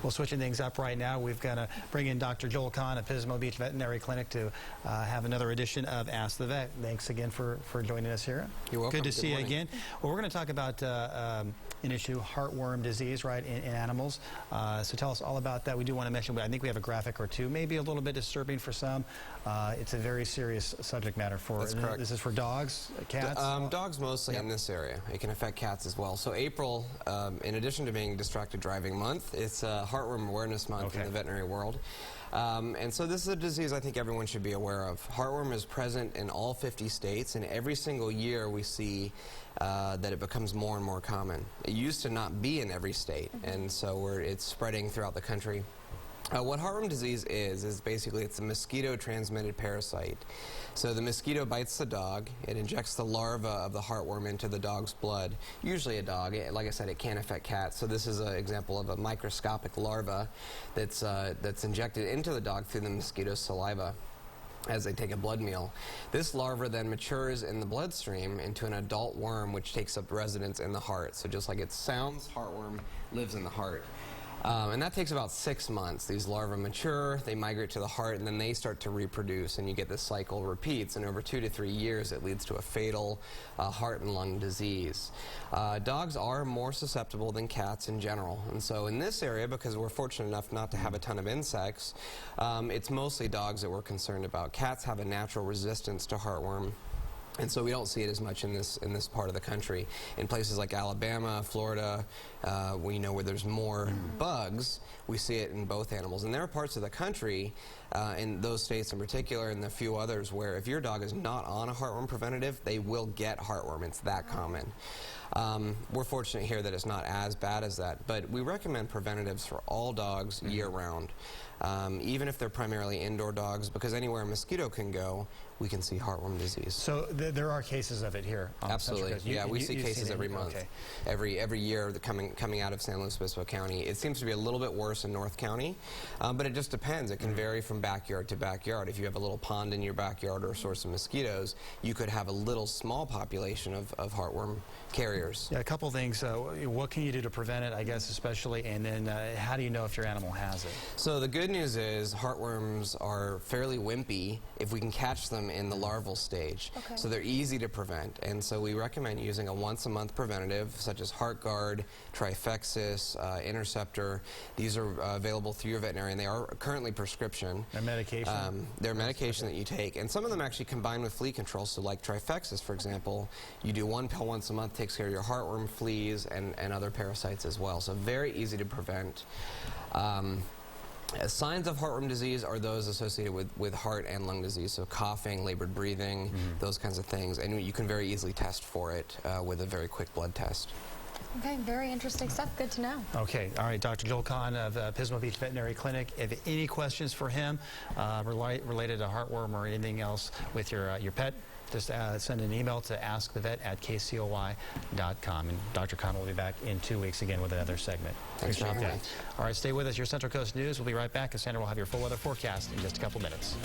Well, switching things up right now, we're going to bring in Dr. Joel Conn at Pismo Beach Veterinary Clinic to have another edition of Ask the Vet. Thanks again for joining us here. You're welcome. Good to see you again. Well, we're going to talk about an issue, heartworm disease, right, in animals. So tell us all about that. We do want to mention, I think we have a graphic or two, maybe a little bit disturbing for some. It's a very serious subject matter for. That's correct. This is for dogs, cats? Dogs mostly in this area. It can affect cats as well. So April, in addition to being Distracted Driving Month, it's Heartworm Awareness Month in the veterinary world. And so this is a disease I think everyone should be aware of. Heartworm is present in all 50 states, and every single year we see that it becomes more and more common. It used to not be in every state, and so it's spreading throughout the country. What heartworm disease is basically it's a mosquito-transmitted parasite. So the mosquito bites the dog, it injects the larva of the heartworm into the dog's blood, usually a dog. Like I said, it can affect cats, so this is an example of a microscopic larva that's injected into the dog through the mosquito's saliva as they take a blood meal. This larva then matures in the bloodstream into an adult worm which takes up residence in the heart. So just like it sounds, heartworm lives in the heart. And that takes about 6 months. These larvae mature, they migrate to the heart, and then they start to reproduce, and you get this cycle repeats, and over 2 to 3 years it leads to a fatal heart and lung disease. Dogs are more susceptible than cats in general, and so in this area, because we're fortunate enough not to have a ton of insects, it's mostly dogs that we're concerned about. Cats have a natural resistance to heartworm, and so we don't see it as much in this part of the country. In places like Alabama, Florida, where there's more bugs, we see it in both animals. And there are parts of the country, in those states in particular, and a few others, where if your dog is not on a heartworm preventative, they will get heartworm. It's that common. We're fortunate here that it's not as bad as that, but we recommend preventatives for all dogs year-round, even if they're primarily indoor dogs, because anywhere a mosquito can go, we can see heartworm disease. So there are cases of it here on Absolutely. Central Coast. Yeah, we see cases every month. Okay. Every year coming out of San Luis Obispo County. It seems to be a little bit worse in North County, but it just depends. It can vary from backyard to backyard. If you have a little pond in your backyard or a source of mosquitoes, you could have a little small population of heartworm carriers. Yeah, a couple things. What can you do to prevent it, I guess, especially, and then how do you know if your animal has it? So the good news is heartworms are fairly wimpy if we can catch them in the larval stage. Okay. So they're easy to prevent, and so we recommend using a once-a-month preventative such as HeartGuard, Trifexis, Interceptor. These are available through your veterinarian. They are currently prescription. They're medication? They're medication that you take, and some of them actually combine with flea control. So like Trifexis, for example, you do one pill once a month, takes care of your heartworm, fleas, and other parasites as well. So very easy to prevent. Signs of heartworm disease are those associated with heart and lung disease, so coughing, labored breathing, those kinds of things, and you can very easily test for it with a very quick blood test. Okay, very interesting stuff. Good to know. Okay, all right, Dr. Joel Conn of Pismo Beach Veterinary Clinic. If any questions for him related to heartworm or anything else with your pet, just send an email to askthevet@kcoy.com. And Dr. Conn will be back in 2 weeks again with another segment. Thanks for having me. All right, stay with us. Your Central Coast News. We'll be right back. Cassandra will have your full weather forecast in just a couple minutes.